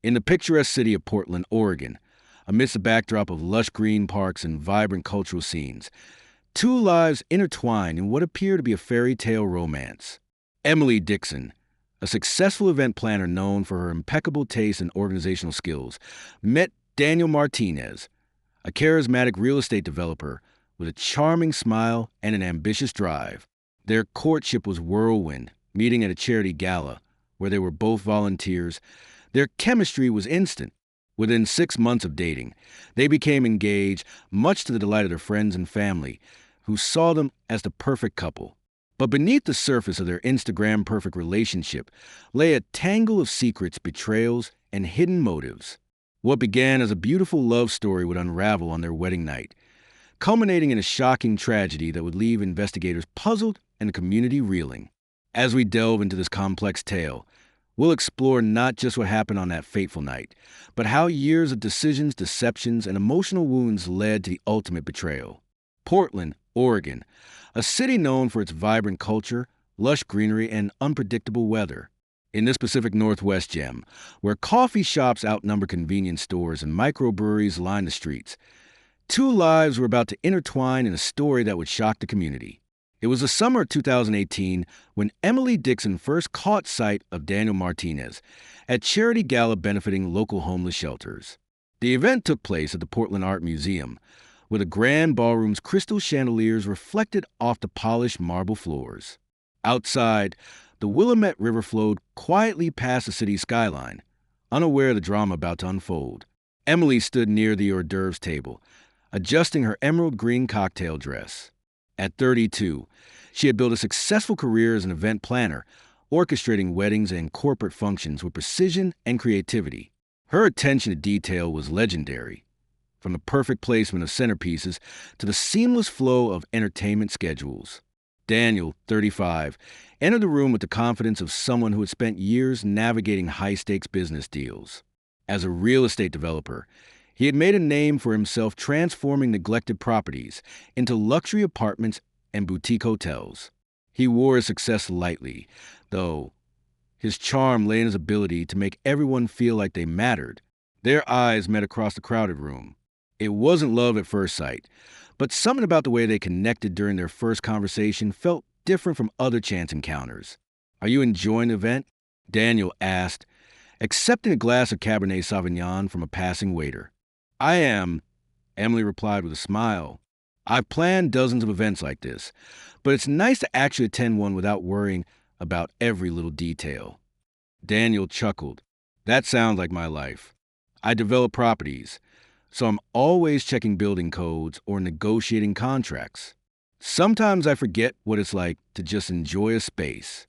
In the picturesque city of Portland, Oregon, amidst a backdrop of lush green parks and vibrant cultural scenes, two lives intertwine in what appear to be a fairy tale romance. Emily Dickson, a successful event planner known for her impeccable taste and organizational skills, met Daniel Martinez, a charismatic real estate developer with a charming smile and an ambitious drive. Their courtship was whirlwind, meeting at a charity gala where they were both volunteers. Their chemistry was instant. Within 6 months of dating, they became engaged, much to the delight of their friends and family, who saw them as the perfect couple. But beneath the surface of their Instagram-perfect relationship lay a tangle of secrets, betrayals, and hidden motives. What began as a beautiful love story would unravel on their wedding night, culminating in a shocking tragedy that would leave investigators puzzled and the community reeling. As we delve into this complex tale, we'll explore not just what happened on that fateful night, but how years of decisions, deceptions, and emotional wounds led to the ultimate betrayal. Portland, Oregon, a city known for its vibrant culture, lush greenery, and unpredictable weather. In this Pacific Northwest gem, where coffee shops outnumber convenience stores and microbreweries line the streets, two lives were about to intertwine in a story that would shock the community. It was the summer of 2018 when Emily Dickson first caught sight of Daniel Martinez at charity gala benefiting local homeless shelters. The event took place at the Portland Art Museum, where the grand ballroom's crystal chandeliers reflected off the polished marble floors. Outside, the Willamette River flowed quietly past the city's skyline, unaware of the drama about to unfold. Emily stood near the hors d'oeuvres table, adjusting her emerald green cocktail dress. At 32, she had built a successful career as an event planner, orchestrating weddings and corporate functions with precision and creativity. Her attention to detail was legendary, from the perfect placement of centerpieces to the seamless flow of entertainment schedules. Daniel, 35, entered the room with the confidence of someone who had spent years navigating high-stakes business deals. As a real estate developer, he had made a name for himself transforming neglected properties into luxury apartments and boutique hotels. He wore his success lightly, though his charm lay in his ability to make everyone feel like they mattered. Their eyes met across the crowded room. It wasn't love at first sight, but something about the way they connected during their first conversation felt different from other chance encounters. "Are you enjoying the event?" Daniel asked, accepting a glass of Cabernet Sauvignon from a passing waiter. "I am," Emily replied with a smile. "I've planned dozens of events like this, but it's nice to actually attend one without worrying about every little detail." Daniel chuckled. "That sounds like my life. I develop properties, so I'm always checking building codes or negotiating contracts. Sometimes I forget what it's like to just enjoy a space."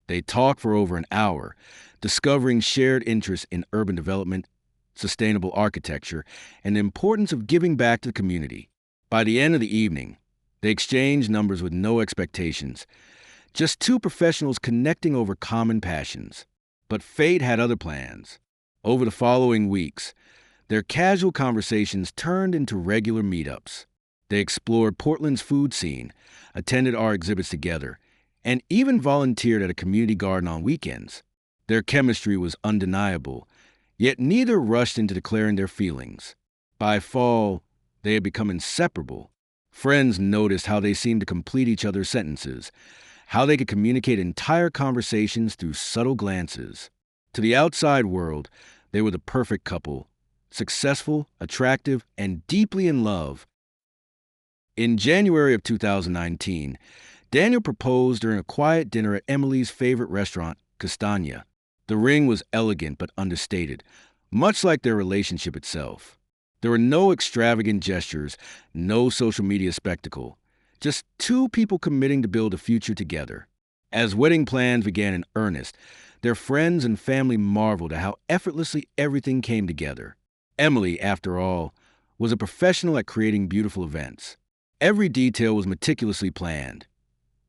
They talked for over an hour, discovering shared interests in urban development, sustainable architecture, and the importance of giving back to the community. By the end of the evening, they exchanged numbers with no expectations, just two professionals connecting over common passions. But fate had other plans. Over the following weeks, their casual conversations turned into regular meetups. They explored Portland's food scene, attended art exhibits together, and even volunteered at a community garden on weekends. Their chemistry was undeniable, yet neither rushed into declaring their feelings. By fall, they had become inseparable. Friends noticed how they seemed to complete each other's sentences, how they could communicate entire conversations through subtle glances. To the outside world, they were the perfect couple, successful, attractive, and deeply in love. In January of 2019, Daniel proposed during a quiet dinner at Emily's favorite restaurant, Castagna. The ring was elegant but understated, much like their relationship itself. There were no extravagant gestures, no social media spectacle, just two people committing to build a future together. As wedding plans began in earnest, their friends and family marveled at how effortlessly everything came together. Emily, after all, was a professional at creating beautiful events. Every detail was meticulously planned.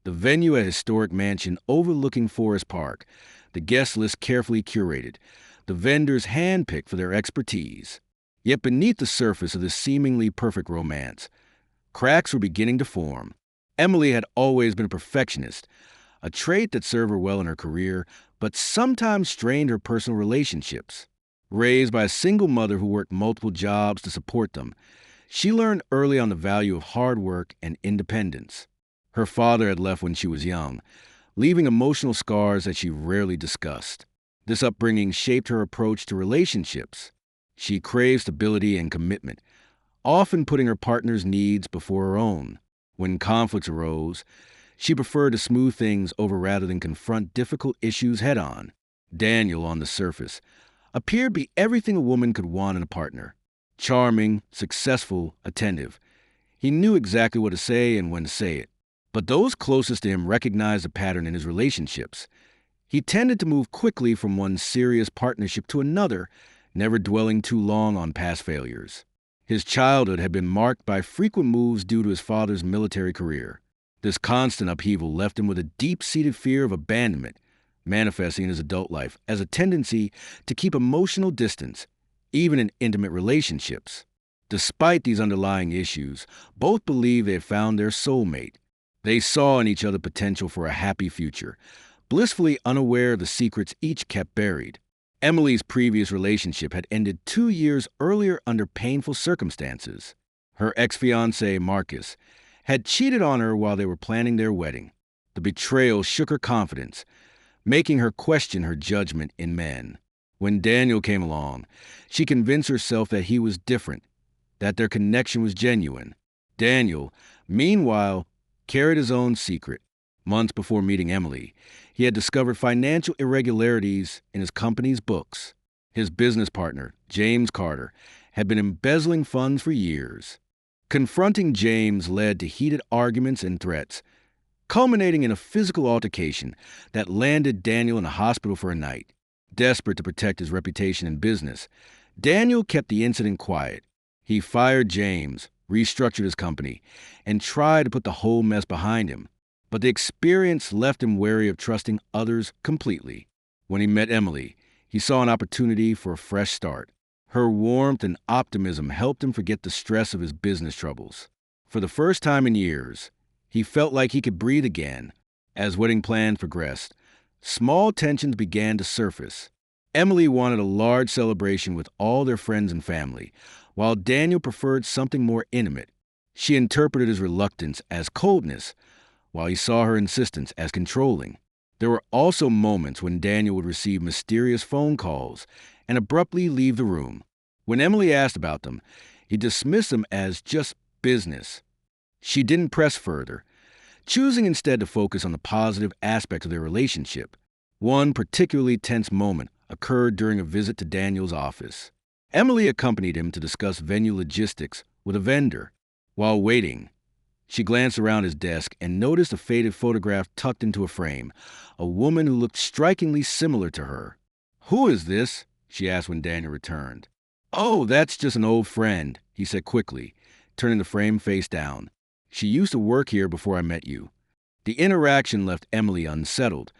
The venue, a historic mansion overlooking Forest Park, the guest list carefully curated, the vendors handpicked for their expertise. Yet beneath the surface of this seemingly perfect romance, cracks were beginning to form. Emily had always been a perfectionist, a trait that served her well in her career, but sometimes strained her personal relationships. Raised by a single mother who worked multiple jobs to support them, she learned early on the value of hard work and independence. Her father had left when she was young, leaving emotional scars that she rarely discussed. This upbringing shaped her approach to relationships. She craved stability and commitment, often putting her partner's needs before her own. When conflicts arose, she preferred to smooth things over rather than confront difficult issues head-on. Daniel, on the surface, appeared to be everything a woman could want in a partner. Charming, successful, attentive. He knew exactly what to say and when to say it. But those closest to him recognized a pattern in his relationships. He tended to move quickly from one serious partnership to another, never dwelling too long on past failures. His childhood had been marked by frequent moves due to his father's military career. This constant upheaval left him with a deep-seated fear of abandonment, manifesting in his adult life as a tendency to keep emotional distance, even in intimate relationships. Despite these underlying issues, both believed they had found their soulmate. They saw in each other potential for a happy future, blissfully unaware of the secrets each kept buried. Emily's previous relationship had ended 2 years earlier under painful circumstances. Her ex-fiancé, Marcus, had cheated on her while they were planning their wedding. The betrayal shook her confidence, making her question her judgment in men. When Daniel came along, she convinced herself that he was different, that their connection was genuine. Daniel, meanwhile, carried his own secret. Months before meeting Emily, he had discovered financial irregularities in his company's books. His business partner, James Carter, had been embezzling funds for years. Confronting James led to heated arguments and threats, culminating in a physical altercation that landed Daniel in a hospital for a night. Desperate to protect his reputation in business, Daniel kept the incident quiet. He fired James, restructured his company, and tried to put the whole mess behind him. But the experience left him wary of trusting others completely. When he met Emily, he saw an opportunity for a fresh start. Her warmth and optimism helped him forget the stress of his business troubles. For the first time in years, he felt like he could breathe again. As wedding plans progressed, small tensions began to surface. Emily wanted a large celebration with all their friends and family, while Daniel preferred something more intimate. She interpreted his reluctance as coldness, while he saw her insistence as controlling. There were also moments when Daniel would receive mysterious phone calls and abruptly leave the room. When Emily asked about them, he dismissed them as just business. She didn't press further, choosing instead to focus on the positive aspects of their relationship. One particularly tense moment occurred during a visit to Daniel's office. Emily accompanied him to discuss venue logistics with a vendor. While waiting, she glanced around his desk and noticed a faded photograph tucked into a frame, a woman who looked strikingly similar to her. "Who is this?" she asked when Daniel returned. "Oh, that's just an old friend," he said quickly, turning the frame face down. "She used to work here before I met you." The interaction left Emily unsettled,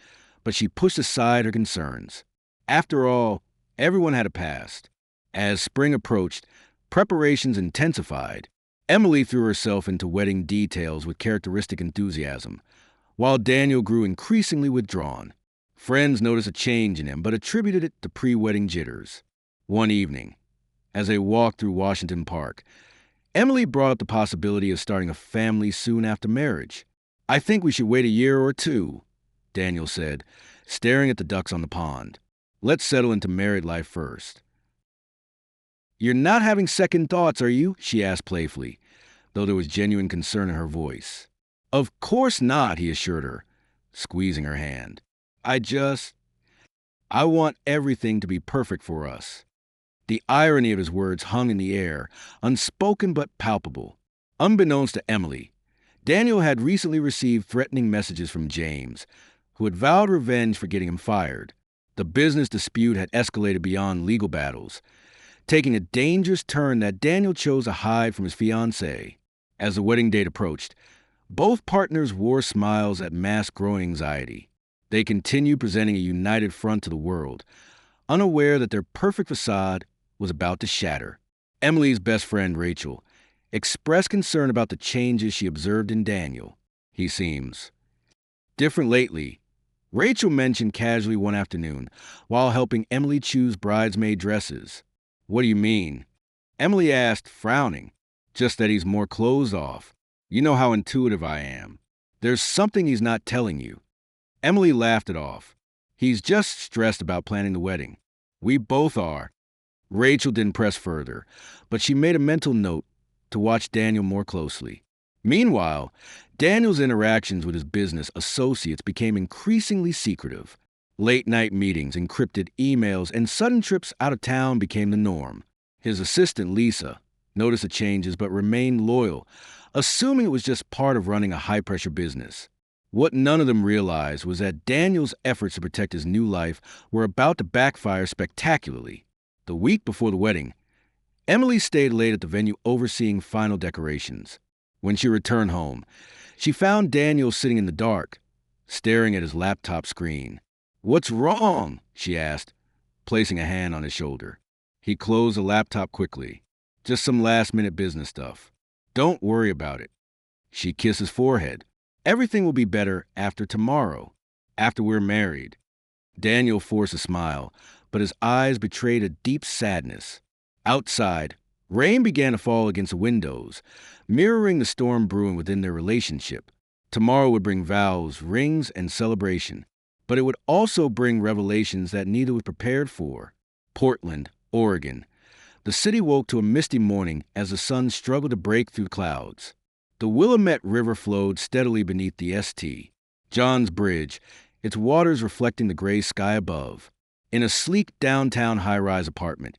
but she pushed aside her concerns. After all, everyone had a past. As spring approached, preparations intensified. Emily threw herself into wedding details with characteristic enthusiasm, while Daniel grew increasingly withdrawn. Friends noticed a change in him, but attributed it to pre-wedding jitters. One evening, as they walked through Washington Park, Emily brought up the possibility of starting a family soon after marriage. "I think we should wait a year or two," Daniel said, staring at the ducks on the pond. "Let's settle into married life first." "You're not having second thoughts, are you?" she asked playfully, though there was genuine concern in her voice. "Of course not," he assured her, squeezing her hand. I want everything to be perfect for us." The irony of his words hung in the air, unspoken but palpable. Unbeknownst to Emily, Daniel had recently received threatening messages from James, who had vowed revenge for getting him fired. The business dispute had escalated beyond legal battles, taking a dangerous turn that Daniel chose to hide from his fiancée. As the wedding date approached, both partners wore smiles that masked growing anxiety. They continued presenting a united front to the world, unaware that their perfect facade was about to shatter. Emily's best friend, Rachel, expressed concern about the changes she observed in Daniel. "He seems different lately," Rachel mentioned casually one afternoon while helping Emily choose bridesmaid dresses. What do you mean? Emily asked, frowning. Just that he's more closed off. You know how intuitive I am. There's something he's not telling you. Emily laughed it off. He's just stressed about planning the wedding. We both are. Rachel didn't press further, but she made a mental note to watch Daniel more closely. Meanwhile, Daniel's interactions with his business associates became increasingly secretive. Late-night meetings, encrypted emails, and sudden trips out of town became the norm. His assistant, Lisa, noticed the changes but remained loyal, assuming it was just part of running a high-pressure business. What none of them realized was that Daniel's efforts to protect his new life were about to backfire spectacularly. The week before the wedding, Emily stayed late at the venue overseeing final decorations. When she returned home, she found Daniel sitting in the dark, staring at his laptop screen. "What's wrong?" she asked, placing a hand on his shoulder. He closed the laptop quickly. "Just some last-minute business stuff. Don't worry about it." She kissed his forehead. "Everything will be better after tomorrow, after we're married." Daniel forced a smile, but his eyes betrayed a deep sadness. Outside, rain began to fall against the windows, mirroring the storm brewing within their relationship. Tomorrow would bring vows, rings, and celebration, but it would also bring revelations that neither was prepared for. Portland, Oregon. The city woke to a misty morning as the sun struggled to break through clouds. The Willamette River flowed steadily beneath the St. John's Bridge, its waters reflecting the gray sky above. In a sleek downtown high-rise apartment,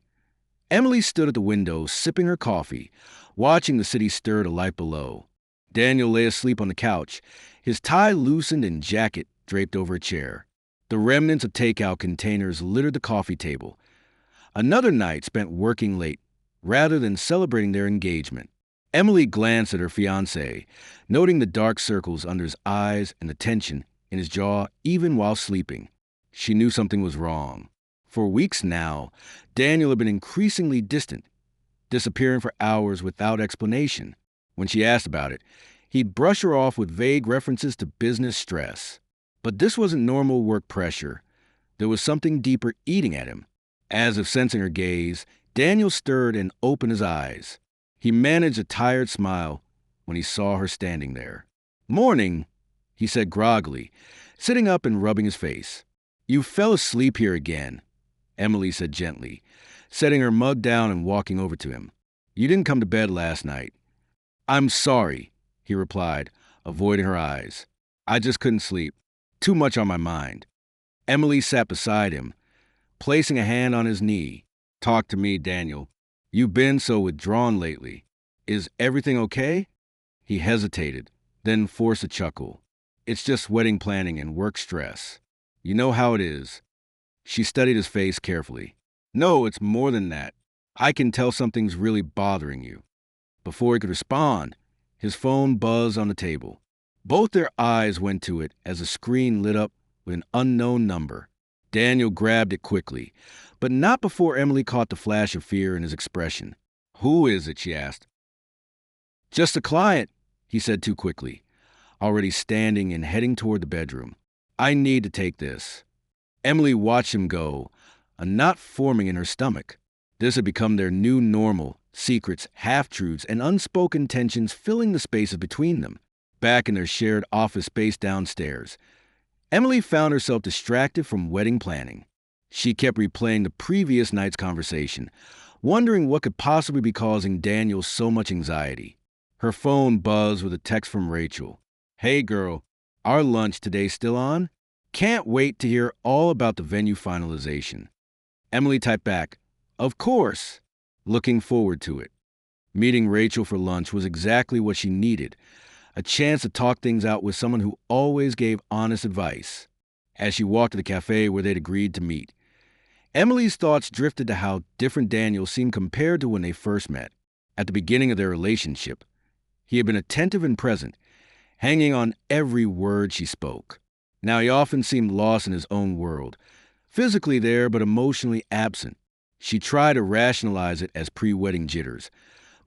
Emily stood at the window, sipping her coffee, watching the city stir to life below. Daniel lay asleep on the couch, his tie loosened and jacket draped over a chair. The remnants of takeout containers littered the coffee table. Another night spent working late, rather than celebrating their engagement. Emily glanced at her fiancé, noting the dark circles under his eyes and the tension in his jaw even while sleeping. She knew something was wrong. For weeks now, Daniel had been increasingly distant, disappearing for hours without explanation. When she asked about it, he'd brush her off with vague references to business stress. But this wasn't normal work pressure. There was something deeper eating at him. As if sensing her gaze, Daniel stirred and opened his eyes. He managed a tired smile when he saw her standing there. "Morning," he said groggily, sitting up and rubbing his face. "You fell asleep here again," Emily said gently, setting her mug down and walking over to him. "You didn't come to bed last night." "I'm sorry," he replied, avoiding her eyes. "I just couldn't sleep. Too much on my mind." Emily sat beside him, placing a hand on his knee. "Talk to me, Daniel. You've been so withdrawn lately. Is everything okay?" He hesitated, then forced a chuckle. "It's just wedding planning and work stress. You know how it is." She studied his face carefully. "No, it's more than that. I can tell something's really bothering you." Before he could respond, his phone buzzed on the table. Both their eyes went to it as the screen lit up with an unknown number. Daniel grabbed it quickly, but not before Emily caught the flash of fear in his expression. "Who is it?" she asked. "Just a client," he said too quickly, already standing and heading toward the bedroom. "I need to take this." Emily watched him go, a knot forming in her stomach. This had become their new normal, secrets, half-truths, and unspoken tensions filling the spaces between them. Back in their shared office space downstairs, Emily found herself distracted from wedding planning. She kept replaying the previous night's conversation, wondering what could possibly be causing Daniel so much anxiety. Her phone buzzed with a text from Rachel. "Hey girl, our lunch today still on? Can't wait to hear all about the venue finalization." Emily typed back, "Of course. Looking forward to it." Meeting Rachel for lunch was exactly what she needed, a chance to talk things out with someone who always gave honest advice. As she walked to the cafe where they'd agreed to meet, Emily's thoughts drifted to how different Daniel seemed compared to when they first met. At the beginning of their relationship, he had been attentive and present, hanging on every word she spoke. Now he often seemed lost in his own world, physically there but emotionally absent. She tried to rationalize it as pre-wedding jitters,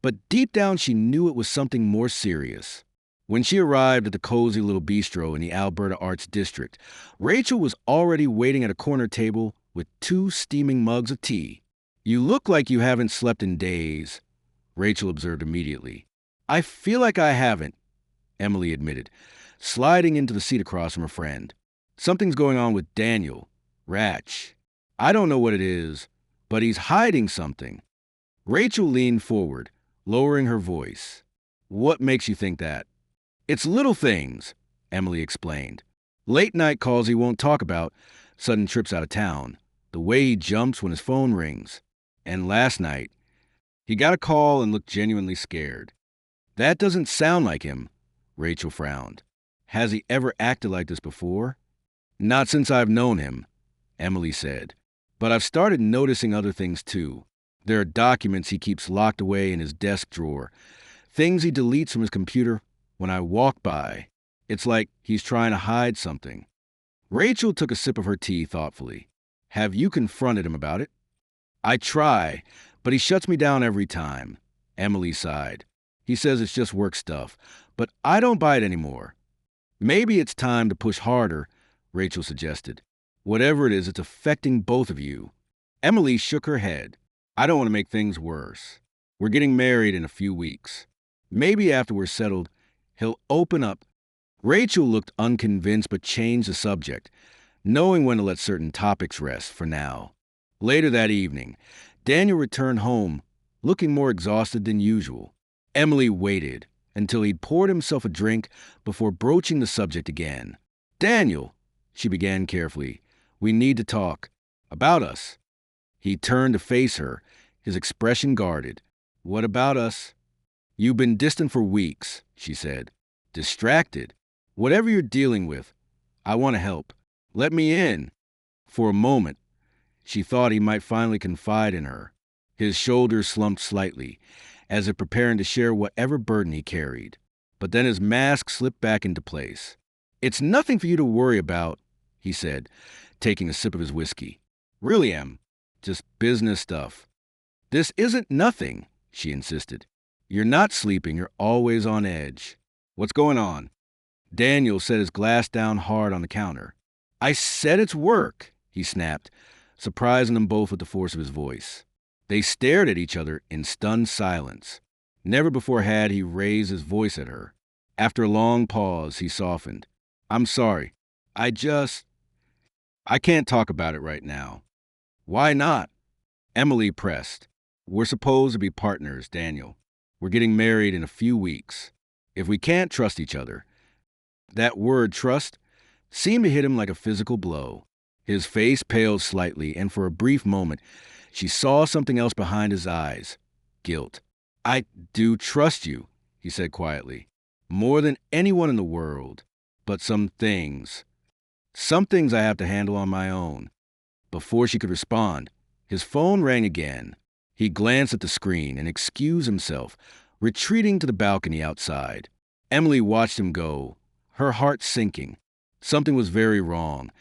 but deep down she knew it was something more serious. When she arrived at the cozy little bistro in the Alberta Arts District, Rachel was already waiting at a corner table with 2 steaming mugs of tea. "You look like you haven't slept in days," Rachel observed immediately. "I feel like I haven't," Emily admitted, sliding into the seat across from her friend. "Something's going on with Daniel, Ratch. I don't know what it is, but he's hiding something." Rachel leaned forward, lowering her voice. "What makes you think that?" "It's little things," Emily explained. "Late night calls he won't talk about, sudden trips out of town, the way he jumps when his phone rings. And last night, he got a call and looked genuinely scared." "That doesn't sound like him," Rachel frowned. "Has he ever acted like this before?" "Not since I've known him," Emily said. "But I've started noticing other things too. There are documents he keeps locked away in his desk drawer, things he deletes from his computer when I walk by. It's like he's trying to hide something." Rachel took a sip of her tea thoughtfully. "Have you confronted him about it?" "I try, but he shuts me down every time," Emily sighed. "He says it's just work stuff, but I don't buy it anymore." "Maybe it's time to push harder," Rachel suggested. "Whatever it is, it's affecting both of you." Emily shook her head. "I don't want to make things worse. We're getting married in a few weeks. Maybe after we're settled, he'll open up." Rachel looked unconvinced but changed the subject, knowing when to let certain topics rest for now. Later that evening, Daniel returned home, looking more exhausted than usual. Emily waited until he'd poured himself a drink before broaching the subject again. "Daniel," she began carefully, "we need to talk. About us." He turned to face her, his expression guarded. "What about us?" "You've been distant for weeks," she said. "Distracted. Whatever you're dealing with, I want to help. Let me in." For a moment, she thought he might finally confide in her. His shoulders slumped slightly, as if preparing to share whatever burden he carried. But then his mask slipped back into place. "It's nothing for you to worry about," he said, taking a sip of his whiskey. "Really, Em. Just business stuff." "This isn't nothing," she insisted. "You're not sleeping. You're always on edge. What's going on?" Daniel set his glass down hard on the counter. "I said it's work," he snapped, surprising them both with the force of his voice. They stared at each other in stunned silence. Never before had he raised his voice at her. After a long pause, he softened. "I'm sorry. I can't talk about it right now." "Why not?" Emily pressed. "We're supposed to be partners, Daniel. We're getting married in a few weeks. If we can't trust each other—" That word, trust, seemed to hit him like a physical blow. His face paled slightly, and for a brief moment, she saw something else behind his eyes. Guilt. "I do trust you," he said quietly. "More than anyone in the world. But some things I have to handle on my own." Before she could respond, his phone rang again. He glanced at the screen and excused himself, retreating to the balcony outside. Emily watched him go, her heart sinking. Something was very wrong,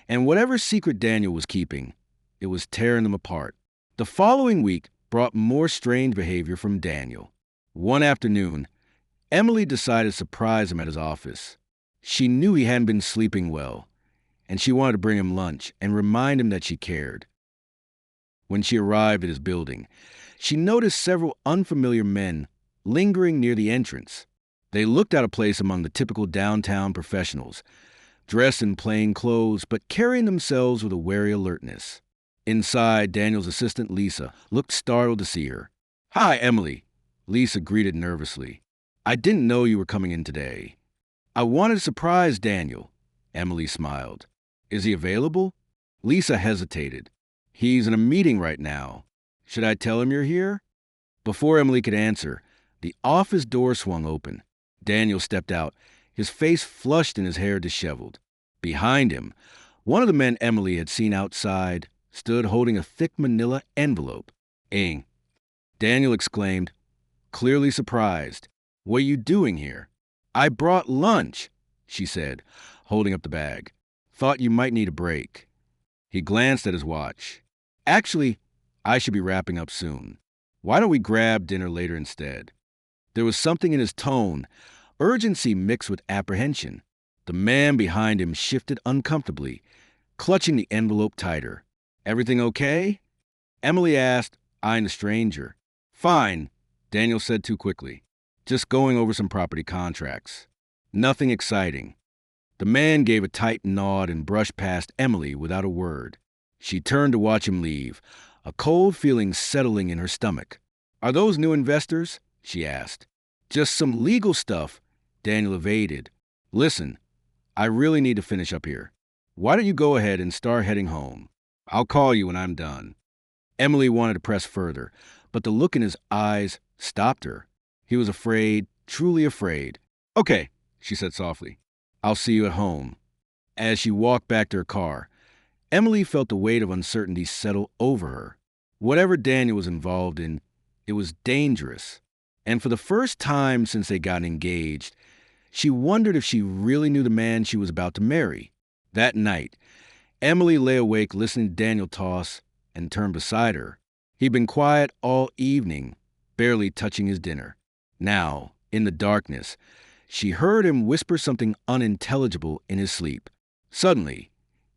and whatever secret Daniel was keeping, it was tearing them apart. The following week brought more strange behavior from Daniel. One afternoon, Emily decided to surprise him at his office. She knew he hadn't been sleeping well, and she wanted to bring him lunch and remind him that she cared. When she arrived at his building, she noticed several unfamiliar men lingering near the entrance. They looked out of place among the typical downtown professionals, dressed in plain clothes but carrying themselves with a wary alertness. Inside, Daniel's assistant, Lisa, looked startled to see her. "Hi, Emily," Lisa greeted nervously. "I didn't know you were coming in today." "I wanted to surprise Daniel," Emily smiled. "Is he available?" Lisa hesitated. "He's in a meeting right now. Should I tell him you're here?" Before Emily could answer, the office door swung open. Daniel stepped out, his face flushed and his hair disheveled. Behind him, one of the men Emily had seen outside stood holding a thick manila envelope. "Ing," Daniel exclaimed, clearly surprised. "What are you doing here?" "I brought lunch," she said, holding up the bag. "Thought you might need a break." He glanced at his watch. "Actually, I should be wrapping up soon. Why don't we grab dinner later instead?" There was something in his tone, urgency mixed with apprehension. The man behind him shifted uncomfortably, clutching the envelope tighter. "Everything okay?" Emily asked, eyeing the stranger. "Fine," Daniel said too quickly. "Just going over some property contracts. Nothing exciting." The man gave a tight nod and brushed past Emily without a word. She turned to watch him leave, a cold feeling settling in her stomach. "Are those new investors?" she asked. "Just some legal stuff," Daniel evaded. "Listen, I really need to finish up here. Why don't you go ahead and start heading home? I'll call you when I'm done." Emily wanted to press further, but the look in his eyes stopped her. He was afraid, truly afraid. "Okay," she said softly. "I'll see you at home." As she walked back to her car, Emily felt the weight of uncertainty settle over her. Whatever Daniel was involved in, it was dangerous. And for the first time since they got engaged, she wondered if she really knew the man she was about to marry. That night, Emily lay awake listening to Daniel toss and turn beside her. He'd been quiet all evening, barely touching his dinner. Now, in the darkness, she heard him whisper something unintelligible in his sleep. Suddenly,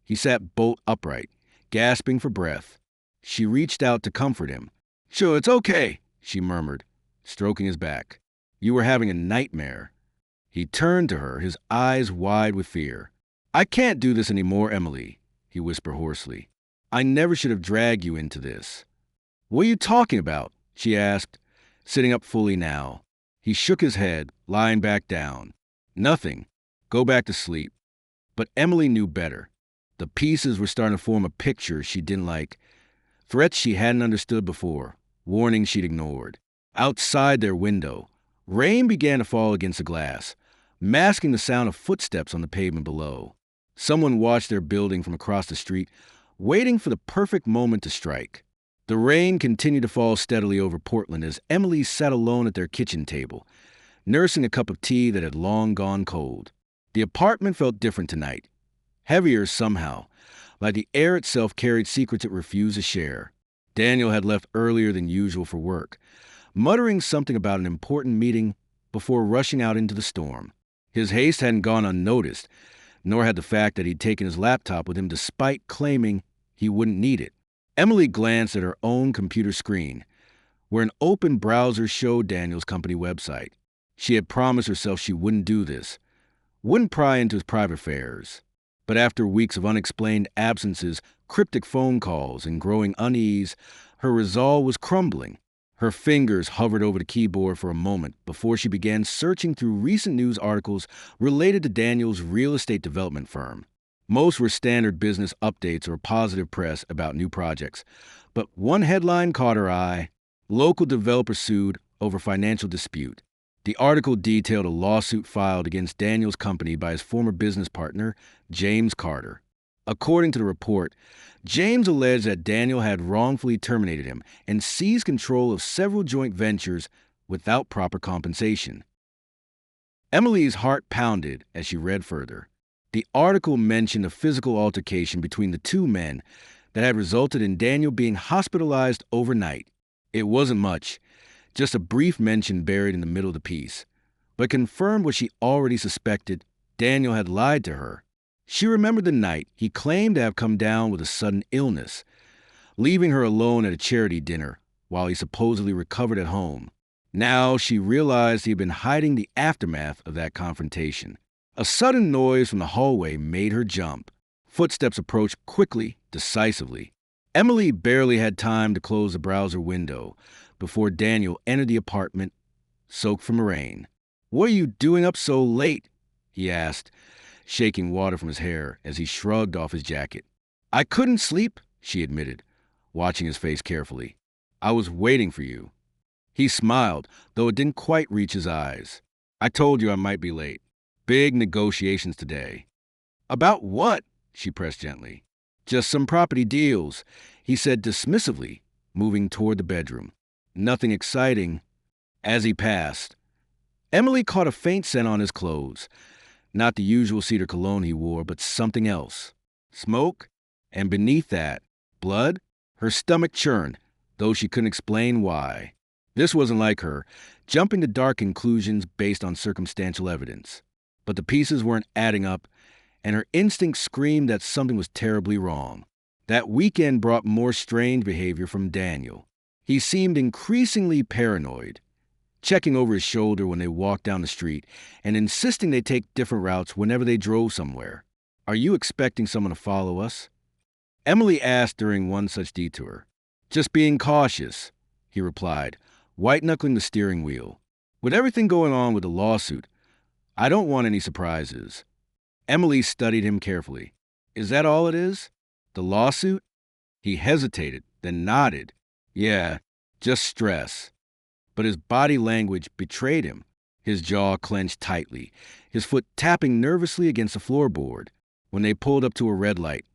he sat bolt upright, gasping for breath. She reached out to comfort him. "Sure, it's okay," she murmured, stroking his back. "You were having a nightmare." He turned to her, his eyes wide with fear. "I can't do this anymore, Emily," he whispered hoarsely. "I never should have dragged you into this." "What are you talking about?" she asked, sitting up fully now. He shook his head, lying back down. "Nothing. Go back to sleep." But Emily knew better. The pieces were starting to form a picture she didn't like. Threats she hadn't understood before, warnings she'd ignored. Outside their window, rain began to fall against the glass, masking the sound of footsteps on the pavement below. Someone watched their building from across the street, waiting for the perfect moment to strike. The rain continued to fall steadily over Portland as Emily sat alone at their kitchen table, nursing a cup of tea that had long gone cold. The apartment felt different tonight, heavier somehow, like the air itself carried secrets it refused to share. Daniel had left earlier than usual for work, muttering something about an important meeting before rushing out into the storm. His haste hadn't gone unnoticed, nor had the fact that he'd taken his laptop with him despite claiming he wouldn't need it. Emily glanced at her own computer screen, where an open browser showed Daniel's company website. She had promised herself she wouldn't do this, wouldn't pry into his private affairs. But after weeks of unexplained absences, cryptic phone calls, and growing unease, her resolve was crumbling. Her fingers hovered over the keyboard for a moment before she began searching through recent news articles related to Daniel's real estate development firm. Most were standard business updates or positive press about new projects. But one headline caught her eye: local developer sued over financial dispute. The article detailed a lawsuit filed against Daniel's company by his former business partner, James Carter. According to the report, James alleged that Daniel had wrongfully terminated him and seized control of several joint ventures without proper compensation. Emily's heart pounded as she read further. The article mentioned a physical altercation between the two men that had resulted in Daniel being hospitalized overnight. It wasn't much, just a brief mention buried in the middle of the piece, but confirmed what she already suspected: Daniel had lied to her. She remembered the night he claimed to have come down with a sudden illness, leaving her alone at a charity dinner while he supposedly recovered at home. Now she realized he had been hiding the aftermath of that confrontation. A sudden noise from the hallway made her jump. Footsteps approached quickly, decisively. Emily barely had time to close the browser window before Daniel entered the apartment, soaked from the rain. "What are you doing up so late?" he asked, shaking water from his hair as he shrugged off his jacket. "I couldn't sleep," she admitted, watching his face carefully. "I was waiting for you." He smiled, though it didn't quite reach his eyes. "I told you I might be late. Big negotiations today." "About what?" she pressed gently. "Just some property deals," he said dismissively, moving toward the bedroom. "Nothing exciting." As he passed, Emily caught a faint scent on his clothes. Not the usual cedar cologne he wore, but something else. Smoke, and beneath that, blood. Her stomach churned, though she couldn't explain why. This wasn't like her, jumping to dark conclusions based on circumstantial evidence. But the pieces weren't adding up, and her instinct screamed that something was terribly wrong. That weekend brought more strange behavior from Daniel. He seemed increasingly paranoid, checking over his shoulder when they walked down the street and insisting they take different routes whenever they drove somewhere. "Are you expecting someone to follow us?" Emily asked during one such detour. "Just being cautious," he replied, white-knuckling the steering wheel. "With everything going on with the lawsuit, I don't want any surprises." Emily studied him carefully. "Is that all it is? The lawsuit?" He hesitated, then nodded. "Yeah, just stress." But his body language betrayed him. His jaw clenched tightly, his foot tapping nervously against the floorboard. When they pulled up to a red light,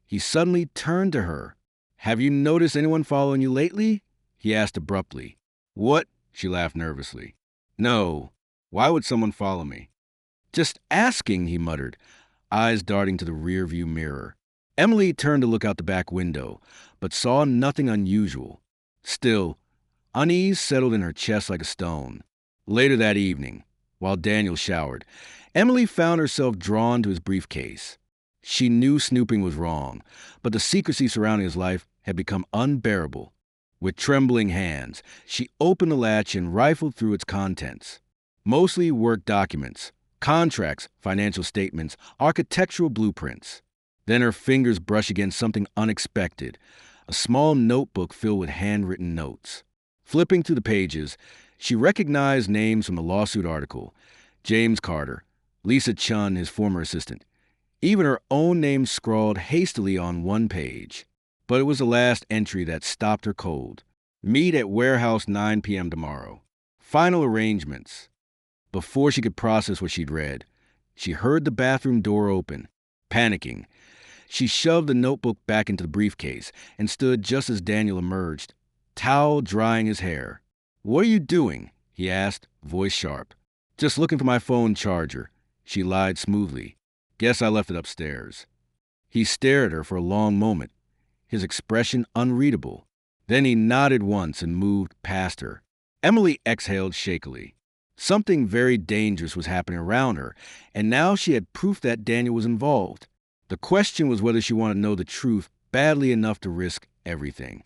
he suddenly turned to her. "Have you noticed anyone following you lately?" he asked abruptly. "What?" She laughed nervously. "No. Why would someone follow me?" "Just asking," he muttered, eyes darting to the rearview mirror. Emily turned to look out the back window, but saw nothing unusual. Still, unease settled in her chest like a stone. Later that evening, while Daniel showered, Emily found herself drawn to his briefcase. She knew snooping was wrong, but the secrecy surrounding his life had become unbearable. With trembling hands, she opened the latch and rifled through its contents. Mostly work documents, contracts, financial statements, architectural blueprints. Then her fingers brushed against something unexpected, a small notebook filled with handwritten notes. Flipping through the pages, she recognized names from the lawsuit article: James Carter, Lisa Chun, his former assistant. Even her own name scrawled hastily on one page. But it was the last entry that stopped her cold. "Meet at warehouse 9 p.m. tomorrow. Final arrangements." Before she could process what she'd read, she heard the bathroom door open. Panicking, she shoved the notebook back into the briefcase and stood just as Daniel emerged, towel drying his hair. "What are you doing?" he asked, voice sharp. "Just looking for my phone charger," she lied smoothly. "Guess I left it upstairs." He stared at her for a long moment, his expression unreadable. Then he nodded once and moved past her. Emily exhaled shakily. Something very dangerous was happening around her, and now she had proof that Daniel was involved. The question was whether she wanted to know the truth badly enough to risk everything.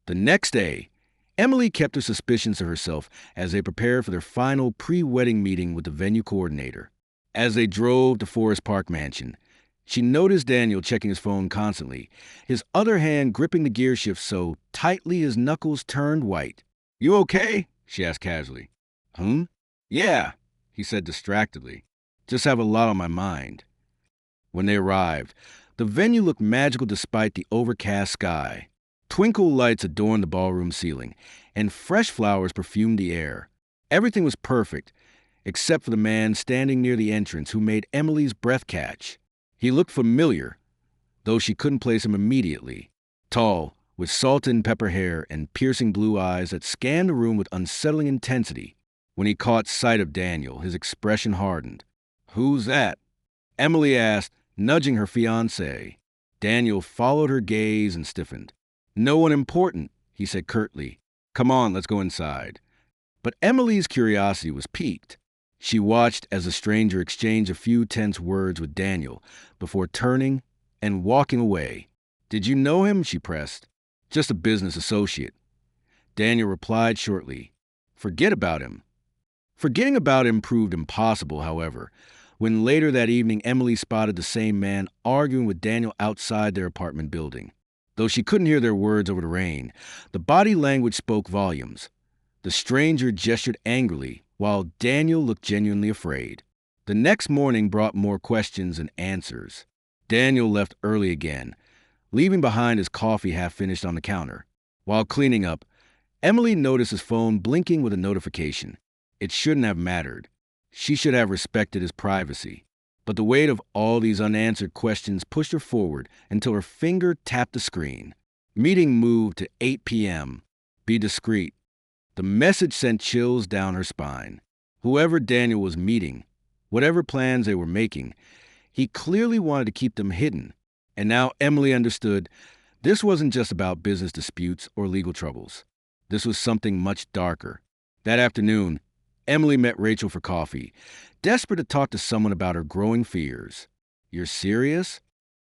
The next day, Emily kept her suspicions to herself as they prepared for their final pre-wedding meeting with the venue coordinator. As they drove to Forest Park Mansion, she noticed Daniel checking his phone constantly, his other hand gripping the gear shift so tightly his knuckles turned white. "You okay?" she asked casually. "Yeah," he said distractedly. "Just have a lot on my mind." When they arrived, the venue looked magical despite the overcast sky. Twinkle lights adorned the ballroom ceiling, and fresh flowers perfumed the air. Everything was perfect, except for the man standing near the entrance who made Emily's breath catch. He looked familiar, though she couldn't place him immediately. Tall, with salt and pepper hair and piercing blue eyes that scanned the room with unsettling intensity. When he caught sight of Daniel, his expression hardened. "Who's that?" Emily asked, nudging her fiancé. Daniel followed her gaze and stiffened. "No one important," he said curtly. "Come on, let's go inside." But Emily's curiosity was piqued. She watched as the stranger exchanged a few tense words with Daniel before turning and walking away. "Did you know him?" she pressed. "Just a business associate." Daniel replied shortly, "Forget about him." Forgetting about him proved impossible, however, when later that evening Emily spotted the same man arguing with Daniel outside their apartment building. Though she couldn't hear their words over the rain, the body language spoke volumes. The stranger gestured angrily, while Daniel looked genuinely afraid. The next morning brought more questions than answers. Daniel left early again, leaving behind his coffee half finished on the counter. While cleaning up, Emily noticed his phone blinking with a notification. It shouldn't have mattered. She should have respected his privacy. But the weight of all these unanswered questions pushed her forward until her finger tapped the screen. Meeting moved to 8 p.m. Be discreet. The message sent chills down her spine. Whoever Daniel was meeting, whatever plans they were making, he clearly wanted to keep them hidden. And now Emily understood this wasn't just about business disputes or legal troubles. This was something much darker. That afternoon, Emily met Rachel for coffee, desperate to talk to someone about her growing fears. "You're serious?"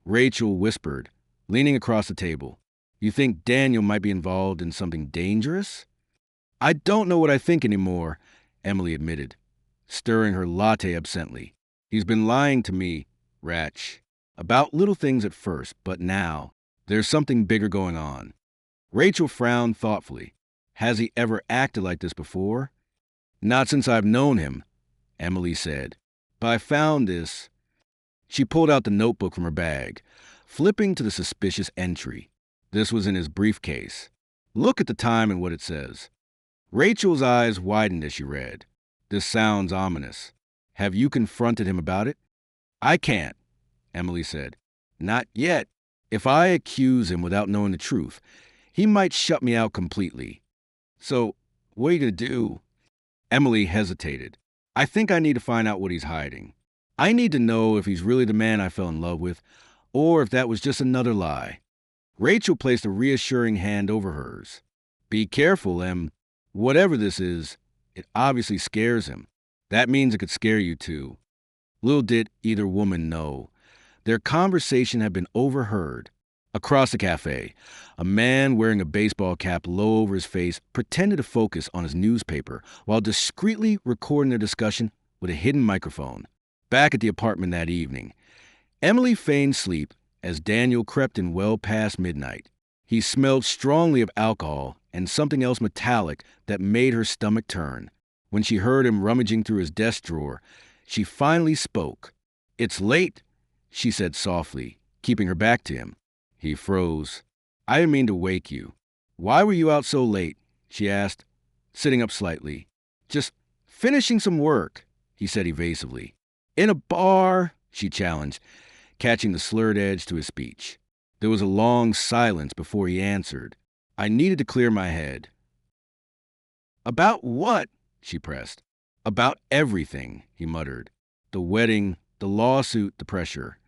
Rachel whispered, leaning across the table. "You think Daniel might be involved in something dangerous?" "I don't know what I think anymore," Emily admitted, stirring her latte absently. "He's been lying to me, Ratch, about little things at first, but now there's something bigger going on." Rachel frowned thoughtfully. "Has he ever acted like this before?" "Not since I've known him," Emily said. "But I found this." She pulled out the notebook from her bag, flipping to the suspicious entry. This was in his briefcase. "Look at the time and what it says." Rachel's eyes widened as she read. "This sounds ominous. Have you confronted him about it?" "I can't," Emily said. "Not yet. If I accuse him without knowing the truth, he might shut me out completely." "So, what are you going to do?" Emily hesitated. "I think I need to find out what he's hiding. I need to know if he's really the man I fell in love with, or if that was just another lie." Rachel placed a reassuring hand over hers. "Be careful, Em. Whatever this is, it obviously scares him. That means it could scare you too." Little did either woman know. Their conversation had been overheard. Across the cafe, a man wearing a baseball cap low over his face pretended to focus on his newspaper while discreetly recording their discussion with a hidden microphone. Back at the apartment that evening, Emily feigned sleep as Daniel crept in well past midnight. He smelled strongly of alcohol and something else metallic that made her stomach turn. When she heard him rummaging through his desk drawer, she finally spoke. "It's late," she said softly, keeping her back to him. He froze. "I didn't mean to wake you." "Why were you out so late?" she asked, sitting up slightly. "Just finishing some work," he said evasively. "In a bar," she challenged, catching the slurred edge to his speech. There was a long silence before he answered. "I needed to clear my head." "About what?" she pressed. "About everything," he muttered. "The wedding, the lawsuit, the pressure."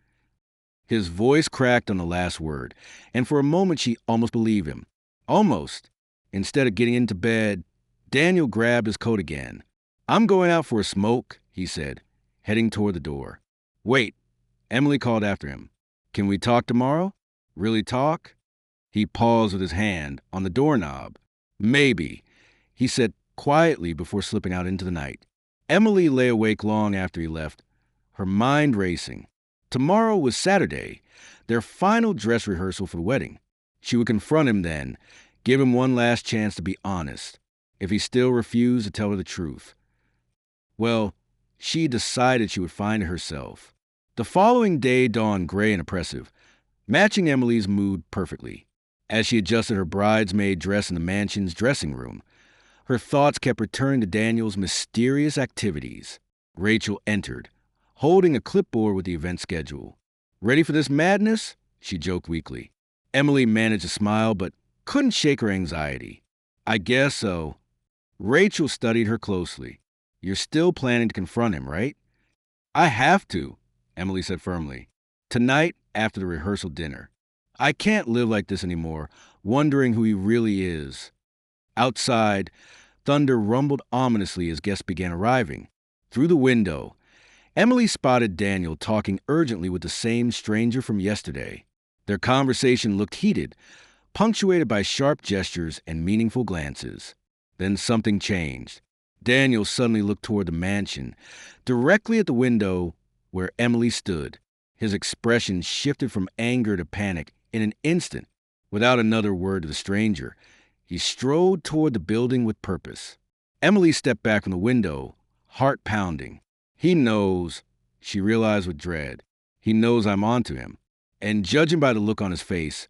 His voice cracked on the last word, and for a moment she almost believed him. Almost. Instead of getting into bed, Daniel grabbed his coat again. "I'm going out for a smoke," he said, heading toward the door. "Wait," Emily called after him. "Can we talk tomorrow? Really talk?" He paused with his hand on the doorknob. "Maybe," he said quietly before slipping out into the night. Emily lay awake long after he left, her mind racing. Tomorrow was Saturday, their final dress rehearsal for the wedding. She would confront him then, give him one last chance to be honest, if he still refused to tell her the truth. Well, she decided she would find it herself. The following day dawned gray and oppressive, matching Emily's mood perfectly. As she adjusted her bridesmaid dress in the mansion's dressing room, her thoughts kept returning to Daniel's mysterious activities. Rachel entered, holding a clipboard with the event schedule. "Ready for this madness?" she joked weakly. Emily managed a smile but couldn't shake her anxiety. "I guess so." Rachel studied her closely. "You're still planning to confront him, right?" "I have to," Emily said firmly. "Tonight, after the rehearsal dinner. I can't live like this anymore, wondering who he really is." Outside, thunder rumbled ominously as guests began arriving. Through the window, Emily spotted Daniel talking urgently with the same stranger from yesterday. Their conversation looked heated, punctuated by sharp gestures and meaningful glances. Then something changed. Daniel suddenly looked toward the mansion, directly at the window where Emily stood. His expression shifted from anger to panic in an instant. Without another word to the stranger, he strode toward the building with purpose. Emily stepped back from the window, heart pounding. "He knows," she realized with dread. "He knows I'm onto him." And judging by the look on his face,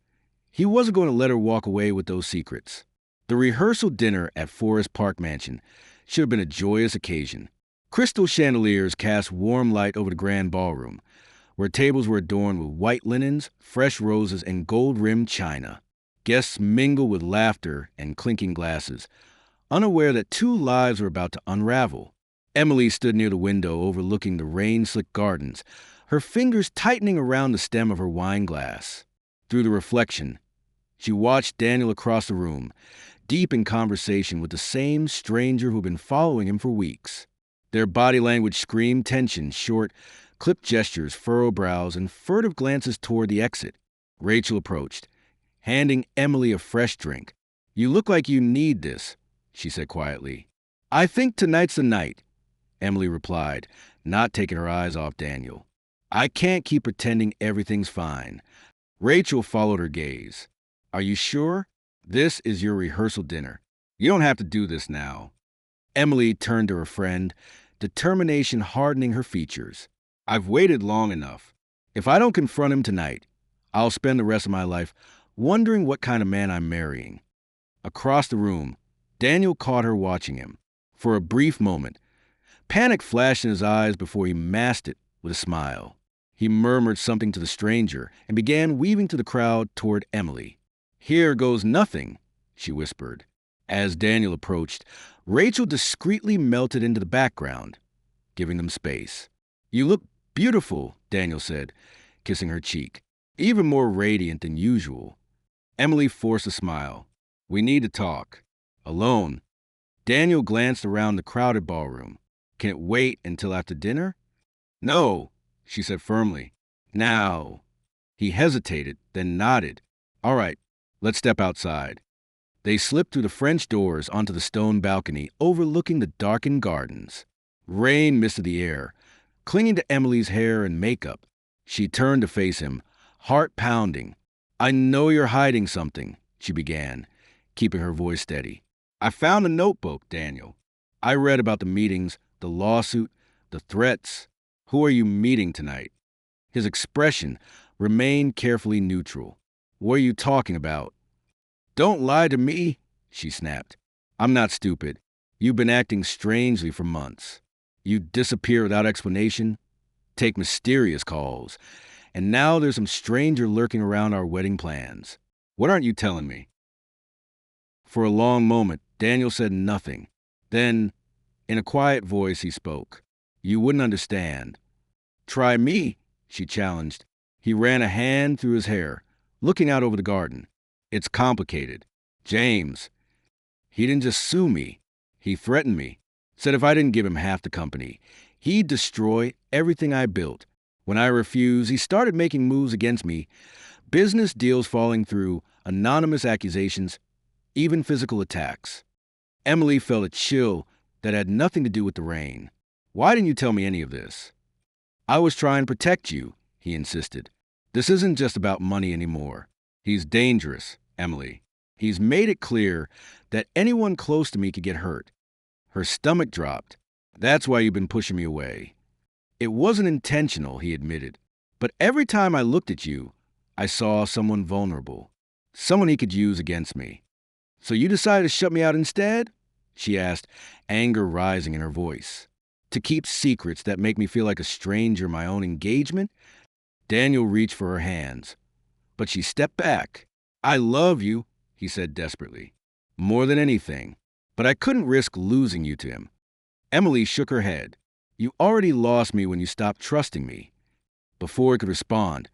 he wasn't going to let her walk away with those secrets. The rehearsal dinner at Forest Park Mansion should have been a joyous occasion. Crystal chandeliers cast warm light over the grand ballroom, where tables were adorned with white linens, fresh roses, and gold-rimmed china. Guests mingled with laughter and clinking glasses, unaware that two lives were about to unravel. Emily stood near the window overlooking the rain-slicked gardens, her fingers tightening around the stem of her wine glass. Through the reflection, she watched Daniel across the room, deep in conversation with the same stranger who'd been following him for weeks. Their body language screamed tension, short, clipped gestures, furrowed brows, and furtive glances toward the exit. Rachel approached, handing Emily a fresh drink. "You look like you need this," she said quietly. "I think tonight's the night," Emily replied, not taking her eyes off Daniel. "I can't keep pretending everything's fine." Rachel followed her gaze. "Are you sure? This is your rehearsal dinner. You don't have to do this now." Emily turned to her friend, determination hardening her features. "I've waited long enough. If I don't confront him tonight, I'll spend the rest of my life wondering what kind of man I'm marrying." Across the room, Daniel caught her watching him. For a brief moment, panic flashed in his eyes before he masked it with a smile. He murmured something to the stranger and began weaving to the crowd toward Emily. "Here goes nothing," she whispered. As Daniel approached, Rachel discreetly melted into the background, giving them space. "You look beautiful," Daniel said, kissing her cheek, "even more radiant than usual." Emily forced a smile. "We need to talk. Alone." Daniel glanced around the crowded ballroom. "Can it wait until after dinner?" "No," she said firmly. "Now." He hesitated, then nodded. "All right, let's step outside." They slipped through the French doors onto the stone balcony overlooking the darkened gardens. Rain misted the air, clinging to Emily's hair and makeup. She turned to face him, heart pounding. "I know you're hiding something," she began, keeping her voice steady. "I found a notebook, Daniel. I read about the meetings, the lawsuit, the threats. Who are you meeting tonight?" His expression remained carefully neutral. "What are you talking about?" "Don't lie to me," she snapped. "I'm not stupid. You've been acting strangely for months. You disappear without explanation, take mysterious calls, and now there's some stranger lurking around our wedding plans. What aren't you telling me?" For a long moment, Daniel said nothing. Then, in a quiet voice, he spoke. "You wouldn't understand." "Try me," she challenged. He ran a hand through his hair, looking out over the garden. "It's complicated. James, he didn't just sue me. He threatened me. Said if I didn't give him half the company, he'd destroy everything I built. When I refused, he started making moves against me. Business deals falling through, anonymous accusations, even physical attacks." Emily felt a chill that had nothing to do with the rain. "Why didn't you tell me any of this?" "I was trying to protect you," he insisted. "This isn't just about money anymore. He's dangerous, Emily. He's made it clear that anyone close to me could get hurt." Her stomach dropped. "That's why you've been pushing me away." "It wasn't intentional," he admitted. "But every time I looked at you, I saw someone vulnerable. Someone he could use against me." "So you decided to shut me out instead?" she asked, anger rising in her voice. "To keep secrets that make me feel like a stranger in my own engagement?" Daniel reached for her hands, but she stepped back. "I love you," he said desperately. "More than anything. But I couldn't risk losing you to him." Emily shook her head. "You already lost me when you stopped trusting me." Before he could respond,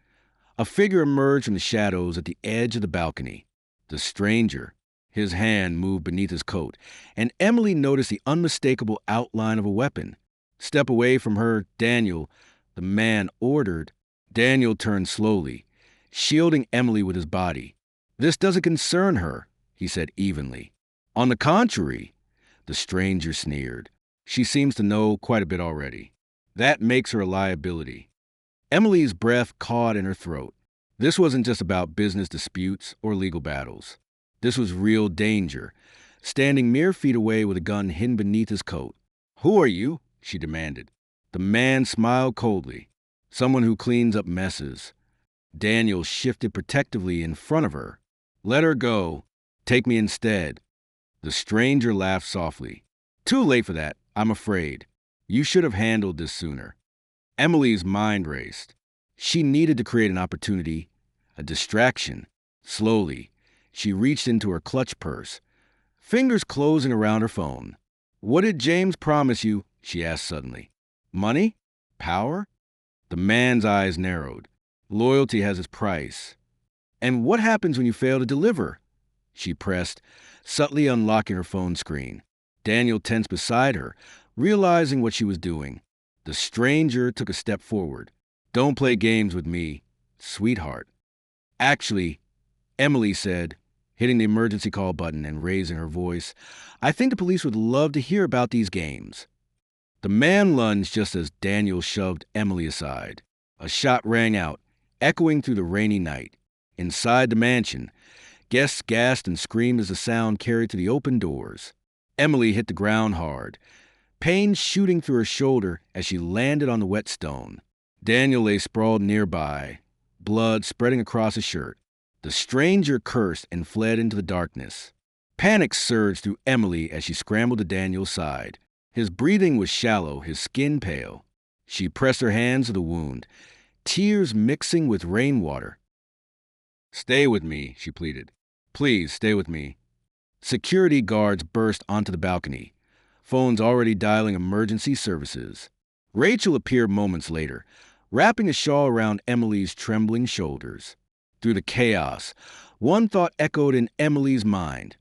a figure emerged from the shadows at the edge of the balcony. The stranger. His hand moved beneath his coat, and Emily noticed the unmistakable outline of a weapon. "Step away from her, Daniel," the man ordered. Daniel turned slowly, shielding Emily with his body. "This doesn't concern her," he said evenly. "On the contrary," the stranger sneered. "She seems to know quite a bit already. That makes her a liability." Emily's breath caught in her throat. This wasn't just about business disputes or legal battles. This was real danger, standing mere feet away with a gun hidden beneath his coat. "Who are you?" she demanded. The man smiled coldly. "Someone who cleans up messes." Daniel shifted protectively in front of her. "Let her go. Take me instead." The stranger laughed softly. "Too late for that, I'm afraid. You should have handled this sooner." Emily's mind raced. She needed to create an opportunity, a distraction. Slowly, she reached into her clutch purse, fingers closing around her phone. "What did James promise you?" she asked suddenly. "Money? Power?" The man's eyes narrowed. "Loyalty has its price." "And what happens when you fail to deliver?" she pressed, subtly unlocking her phone screen. Daniel tensed beside her, realizing what she was doing. The stranger took a step forward. "Don't play games with me, sweetheart." "Actually," Emily said, hitting the emergency call button and raising her voice, "I think the police would love to hear about these games." The man lunged just as Daniel shoved Emily aside. A shot rang out, echoing through the rainy night. Inside the mansion, guests gasped and screamed as the sound carried to the open doors. Emily hit the ground hard, pain shooting through her shoulder as she landed on the wet stone. Daniel lay sprawled nearby, blood spreading across his shirt. The stranger cursed and fled into the darkness. Panic surged through Emily as she scrambled to Daniel's side. His breathing was shallow, his skin pale. She pressed her hands to the wound, tears mixing with rainwater. "Stay with me," she pleaded. "Please, stay with me." Security guards burst onto the balcony, phones already dialing emergency services. Rachel appeared moments later, wrapping a shawl around Emily's trembling shoulders. Through the chaos, one thought echoed in Emily's mind.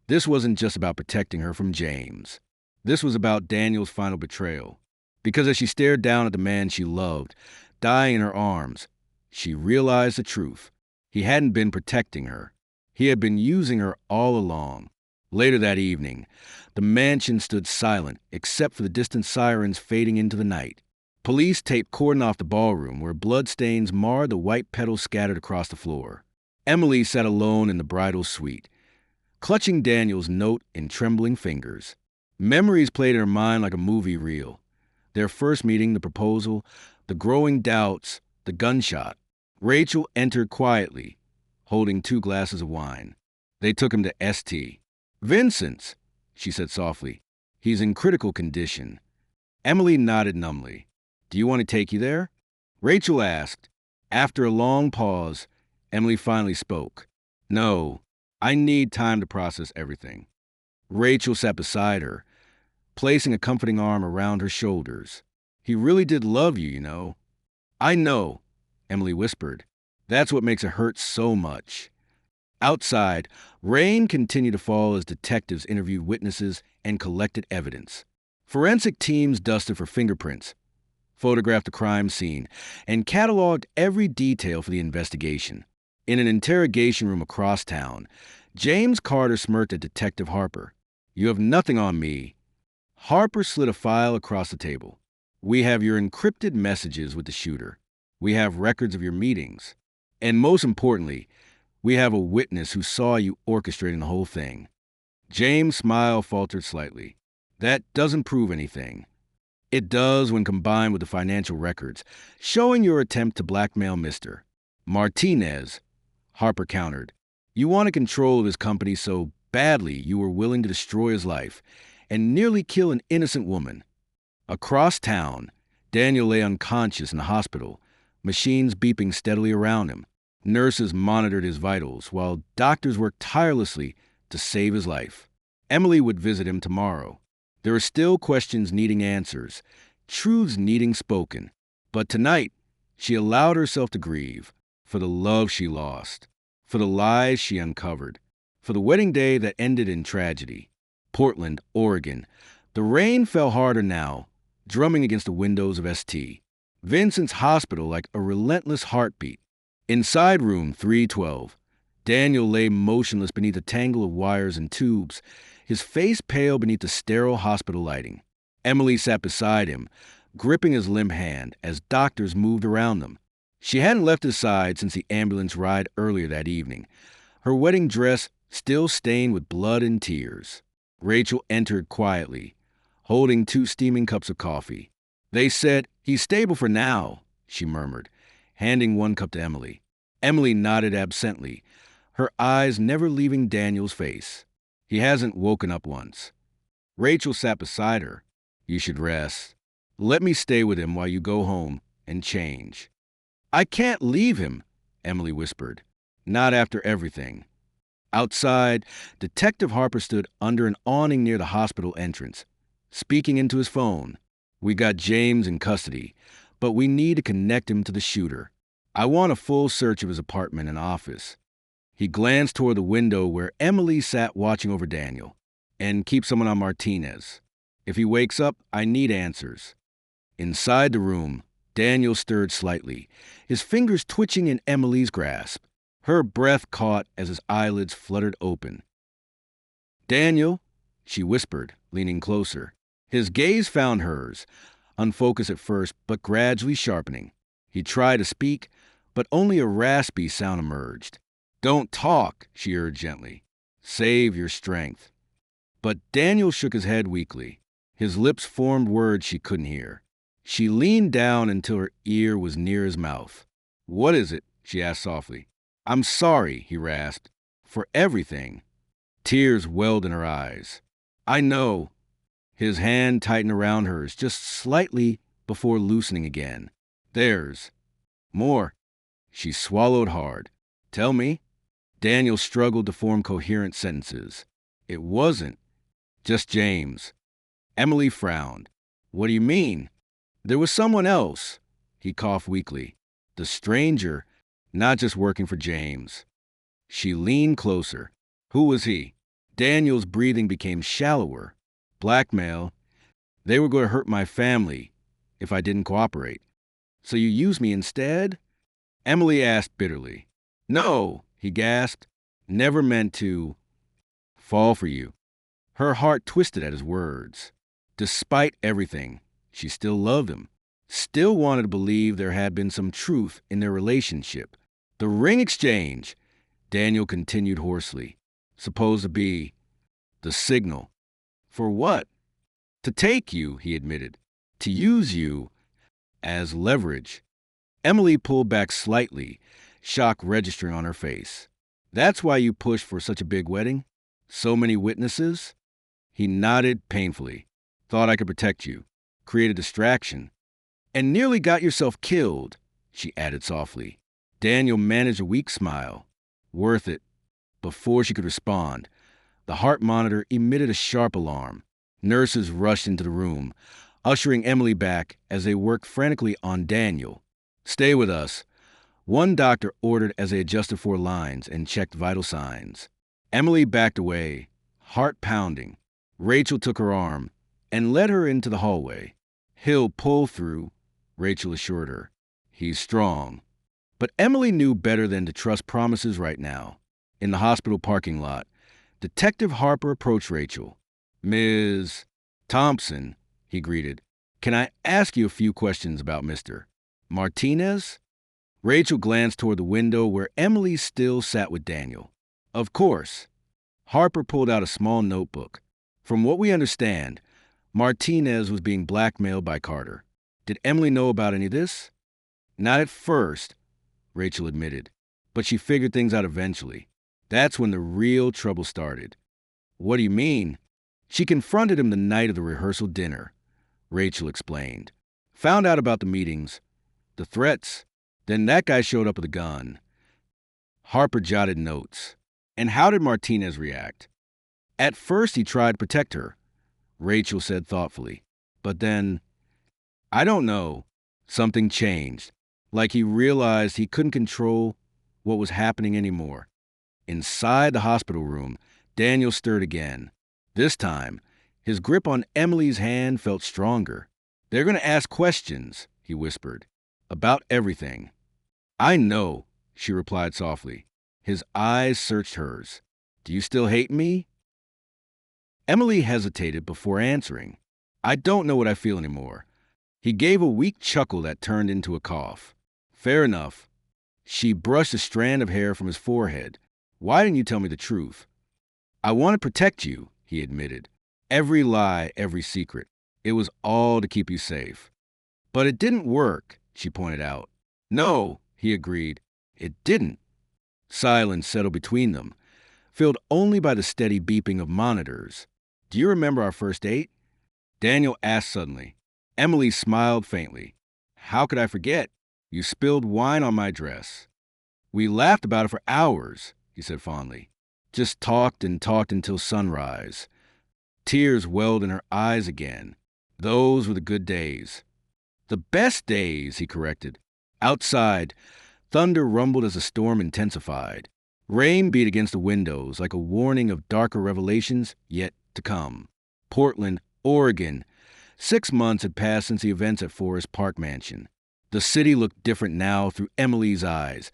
This wasn't just about protecting her from James. This was about Daniel's final betrayal. Because as she stared down at the man she loved, dying in her arms, she realized the truth. He hadn't been protecting her. He had been using her all along. Later that evening, the mansion stood silent except for the distant sirens fading into the night. Police taped cordon off the ballroom where bloodstains marred the white petals scattered across the floor. Emily sat alone in the bridal suite, clutching Daniel's note in trembling fingers. Memories played in her mind like a movie reel. Their first meeting, the proposal, the growing doubts, the gunshot. Rachel entered quietly, holding 2 glasses of wine. They took him to St. Vincent's, she said softly. "He's in critical condition." Emily nodded numbly. "Do you want to take you there?" Rachel asked. After a long pause, Emily finally spoke. "No, I need time to process everything." Rachel sat beside her, placing a comforting arm around her shoulders. "He really did love you, you know." "I know," Emily whispered. "That's what makes it hurt so much." Outside, rain continued to fall as detectives interviewed witnesses and collected evidence. Forensic teams dusted for fingerprints, photographed the crime scene, and cataloged every detail for the investigation. In an interrogation room across town, James Carter smirked at Detective Harper. "You have nothing on me." Harper slid a file across the table. "We have your encrypted messages with the shooter. We have records of your meetings. And most importantly, we have a witness who saw you orchestrating the whole thing." James' smile faltered slightly. "That doesn't prove anything." "It does when combined with the financial records, showing your attempt to blackmail Mr. Martinez," Harper countered. "You wanted control of his company so badly you were willing to destroy his life and nearly kill an innocent woman." Across town, Daniel lay unconscious in the hospital, machines beeping steadily around him. Nurses monitored his vitals while doctors worked tirelessly to save his life. Emily would visit him tomorrow. There were still questions needing answers, truths needing spoken. But tonight, she allowed herself to grieve for the love she lost, for the lies she uncovered, for the wedding day that ended in tragedy. Portland, Oregon. The rain fell harder now, drumming against the windows of St. Vincent's Hospital like a relentless heartbeat. Inside room 312, Daniel lay motionless beneath a tangle of wires and tubes, his face pale beneath the sterile hospital lighting. Emily sat beside him, gripping his limp hand as doctors moved around them. She hadn't left his side since the ambulance ride earlier that evening, her wedding dress still stained with blood and tears. Rachel entered quietly, holding 2 steaming cups of coffee. "They said, he's stable for now," she murmured, handing 1 cup to Emily. Emily nodded absently, her eyes never leaving Daniel's face. "He hasn't woken up once." Rachel sat beside her. "You should rest. Let me stay with him while you go home and change." "I can't leave him," Emily whispered. "Not after everything." Outside, Detective Harper stood under an awning near the hospital entrance, speaking into his phone. "We got James in custody, but we need to connect him to the shooter. I want a full search of his apartment and office." He glanced toward the window where Emily sat watching over Daniel. And keep someone on Martinez. If he wakes up, I need answers. Inside the room, Daniel stirred slightly, his fingers twitching in Emily's grasp. Her breath caught as his eyelids fluttered open. "Daniel," she whispered, leaning closer. His gaze found hers, unfocused at first, but gradually sharpening. He tried to speak, but only a raspy sound emerged. "Don't talk," she urged gently. "Save your strength." But Daniel shook his head weakly. His lips formed words she couldn't hear. She leaned down until her ear was near his mouth. "What is it?" she asked softly. "I'm sorry," he rasped, "for everything." Tears welled in her eyes. "I know." His hand tightened around hers just slightly before loosening again. "There's more." She swallowed hard. "Tell me." Daniel struggled to form coherent sentences. "It wasn't just James." Emily frowned. "What do you mean?" "There was someone else." He coughed weakly. "The stranger, not just working for James." She leaned closer. "Who was he?" Daniel's breathing became shallower. "Blackmail. They were going to hurt my family if I didn't cooperate." "So you used me instead?" Emily asked bitterly. "No," he gasped. "Never meant to fall for you." Her heart twisted at his words. Despite everything, she still loved him, still wanted to believe there had been some truth in their relationship. "The ring exchange," Daniel continued hoarsely, "supposed to be the signal." "For what?" "To take you," he admitted. "To use you as leverage." Emily pulled back slightly, shock registering on her face. "That's why you pushed for such a big wedding? So many witnesses?" He nodded painfully. "Thought I could protect you. Create a distraction. And nearly got yourself killed," she added softly. Daniel managed a weak smile. "Worth it." Before she could respond, the heart monitor emitted a sharp alarm. Nurses rushed into the room, ushering Emily back as they worked frantically on Daniel. "Stay with us," one doctor ordered as they adjusted 4 lines and checked vital signs. Emily backed away, heart pounding. Rachel took her arm and led her into the hallway. "He'll pull through," Rachel assured her. "He's strong." But Emily knew better than to trust promises right now. In the hospital parking lot, Detective Harper approached Rachel. "Ms. Thompson," he greeted, "can I ask you a few questions about Mr. Martinez?" Rachel glanced toward the window where Emily still sat with Daniel. "Of course." Harper pulled out a small notebook. "From what we understand, Martinez was being blackmailed by Carter. Did Emily know about any of this?" "Not at first," Rachel admitted, "but she figured things out eventually. That's when the real trouble started." "What do you mean?" "She confronted him the night of the rehearsal dinner," Rachel explained. "Found out about the meetings, the threats. Then that guy showed up with a gun." Harper jotted notes. "And how did Martinez react?" "At first he tried to protect her," Rachel said thoughtfully. "But then, I don't know, something changed. Like he realized he couldn't control what was happening anymore." Inside the hospital room, Daniel stirred again. This time, his grip on Emily's hand felt stronger. "They're going to ask questions," he whispered, "about everything." "I know," she replied softly. His eyes searched hers. "Do you still hate me?" Emily hesitated before answering. "I don't know what I feel anymore." He gave a weak chuckle that turned into a cough. "Fair enough." She brushed a strand of hair from his forehead. "Why didn't you tell me the truth?" "I want to protect you," he admitted. "Every lie, every secret. It was all to keep you safe." "But it didn't work," she pointed out. "No," he agreed. "It didn't." Silence settled between them, filled only by the steady beeping of monitors. "Do you remember our first date?" Daniel asked suddenly. Emily smiled faintly. "How could I forget? You spilled wine on my dress." "We laughed about it for hours," he said fondly. "Just talked and talked until sunrise." Tears welled in her eyes again. "Those were the good days." "The best days," he corrected. Outside, thunder rumbled as the storm intensified. Rain beat against the windows like a warning of darker revelations yet to come. Portland, Oregon. 6 months had passed since the events at Forest Park Mansion. The city looked different now through Emily's eyes,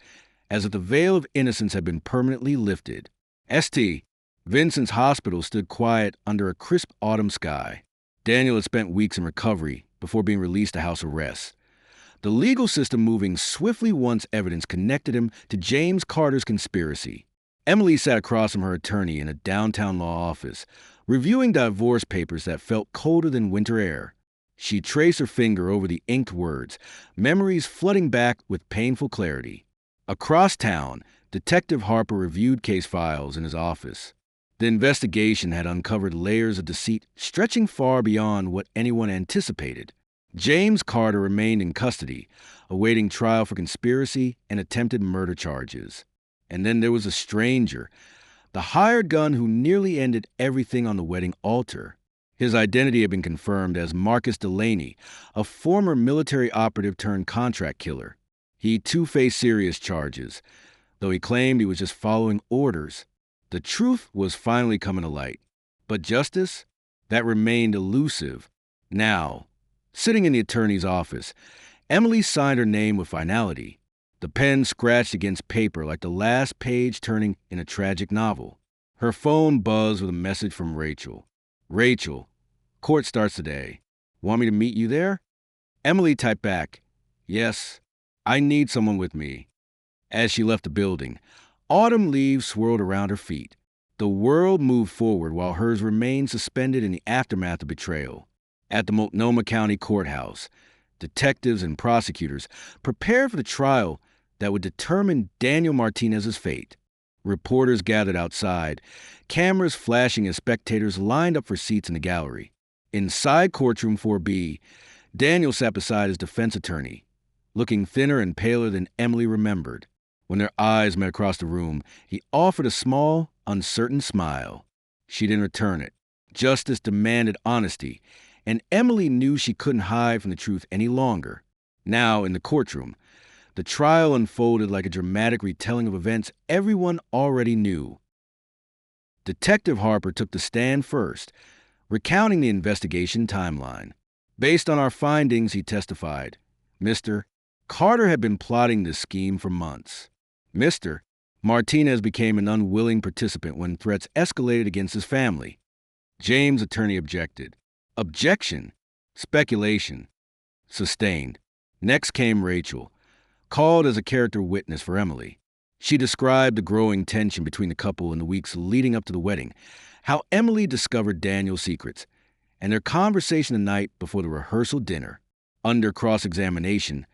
as if the veil of innocence had been permanently lifted. St. Vincent's hospital stood quiet under a crisp autumn sky. Daniel had spent weeks in recovery before being released to house arrest. The legal system moving swiftly once evidence connected him to James Carter's conspiracy. Emily sat across from her attorney in a downtown law office, reviewing divorce papers that felt colder than winter air. She traced her finger over the inked words, memories flooding back with painful clarity. Across town, Detective Harper reviewed case files in his office. The investigation had uncovered layers of deceit stretching far beyond what anyone anticipated. James Carter remained in custody, awaiting trial for conspiracy and attempted murder charges. And then there was a stranger, the hired gun who nearly ended everything on the wedding altar. His identity had been confirmed as Marcus Delaney, a former military operative turned contract killer. He too faced serious charges, though he claimed he was just following orders. The truth was finally coming to light. But justice? That remained elusive. Now, sitting in the attorney's office, Emily signed her name with finality. The pen scratched against paper like the last page turning in a tragic novel. Her phone buzzed with a message from Rachel. Rachel, court starts today. Want me to meet you there? Emily typed back, yes, I need someone with me. As she left the building, autumn leaves swirled around her feet. The world moved forward while hers remained suspended in the aftermath of betrayal. At the Multnomah County Courthouse, detectives and prosecutors prepared for the trial that would determine Daniel Martinez's fate. Reporters gathered outside, cameras flashing as spectators lined up for seats in the gallery. Inside courtroom 4B, Daniel sat beside his defense attorney, looking thinner and paler than Emily remembered. When their eyes met across the room, he offered a small, uncertain smile. She didn't return it. Justice demanded honesty, and Emily knew she couldn't hide from the truth any longer. Now, in the courtroom, the trial unfolded like a dramatic retelling of events everyone already knew. Detective Harper took the stand first, recounting the investigation timeline. Based on our findings, he testified, Mr. Carter had been plotting this scheme for months. Mr. Martinez became an unwilling participant when threats escalated against his family. James' attorney objected. Objection. Speculation. Sustained. Next came Rachel, called as a character witness for Emily. She described the growing tension between the couple in the weeks leading up to the wedding, how Emily discovered Daniel's secrets, and their conversation the night before the rehearsal dinner. Under cross-examination,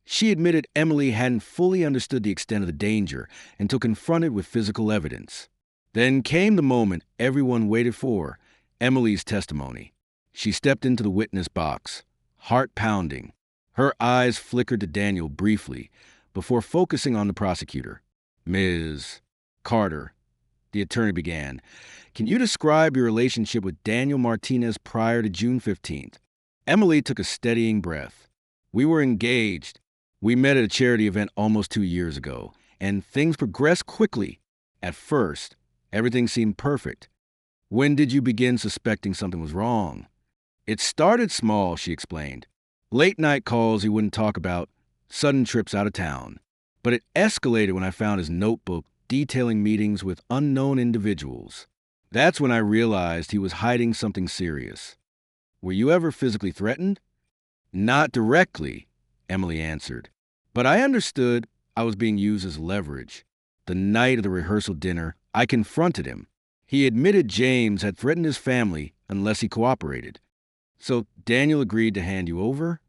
she admitted Emily hadn't fully understood the extent of the danger until confronted with physical evidence. Then came the moment everyone waited for, Emily's testimony. She stepped into the witness box, heart pounding. Her eyes flickered to Daniel briefly before focusing on the prosecutor. Ms. Carter, the attorney began, can you describe your relationship with Daniel Martinez prior to June 15th? Emily took a steadying breath. We were engaged. We met at a charity event almost 2 years ago, and things progressed quickly. At first, everything seemed perfect. When did you begin suspecting something was wrong? It started small, she explained. Late-night calls he wouldn't talk about, sudden trips out of town. But it escalated when I found his notebook detailing meetings with unknown individuals. That's when I realized he was hiding something serious. Were you ever physically threatened? Not directly, Emily answered. But I understood I was being used as leverage. The night of the rehearsal dinner, I confronted him. He admitted James had threatened his family unless he cooperated. So Daniel agreed to hand you over?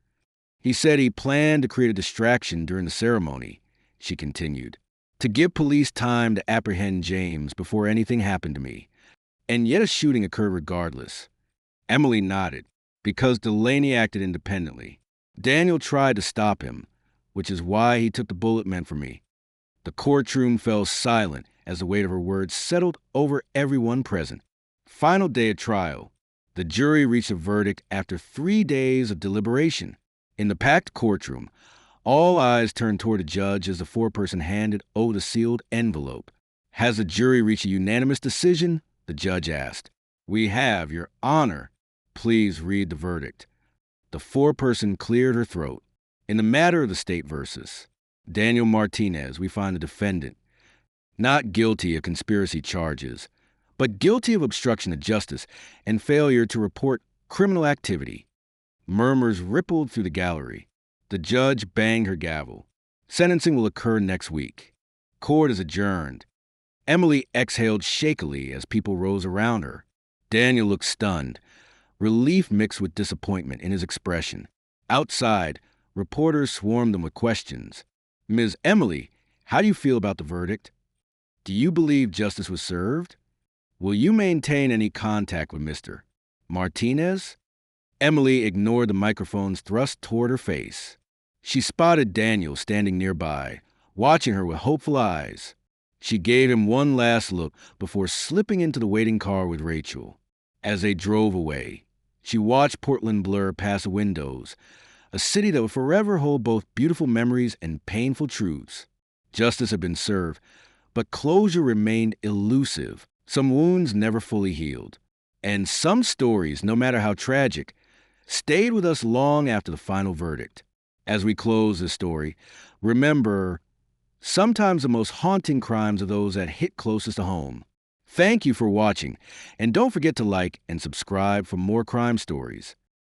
He said he planned to create a distraction during the ceremony, she continued, to give police time to apprehend James before anything happened to me. And yet a shooting occurred regardless. Emily nodded, because Delaney acted independently. Daniel tried to stop him, which is why he took the bullet meant for me. The courtroom fell silent as the weight of her words settled over everyone present. Final day of trial. The jury reached a verdict after 3 days of deliberation. In the packed courtroom, all eyes turned toward the judge as the foreperson handed over the sealed envelope. Has the jury reached a unanimous decision? The judge asked. We have, Your Honor. Please read the verdict. The foreperson cleared her throat. In the matter of the state versus Daniel Martinez, we find the defendant not guilty of conspiracy charges, but guilty of obstruction of justice and failure to report criminal activity. Murmurs rippled through the gallery. The judge banged her gavel. Sentencing will occur next week. Court is adjourned. Emily exhaled shakily as people rose around her. Daniel looked stunned, relief mixed with disappointment in his expression. Outside, reporters swarmed them with questions. Ms. Emily, how do you feel about the verdict? Do you believe justice was served? Will you maintain any contact with Mr. Martinez? Emily ignored the microphones thrust toward her face. She spotted Daniel standing nearby, watching her with hopeful eyes. She gave him one last look before slipping into the waiting car with Rachel. As they drove away, she watched Portland blur past the windows, a city that would forever hold both beautiful memories and painful truths. Justice had been served, but closure remained elusive. Some wounds never fully healed. And some stories, no matter how tragic, stayed with us long after the final verdict. As we close this story, remember, sometimes the most haunting crimes are those that hit closest to home. Thank you for watching, and don't forget to like and subscribe for more crime stories.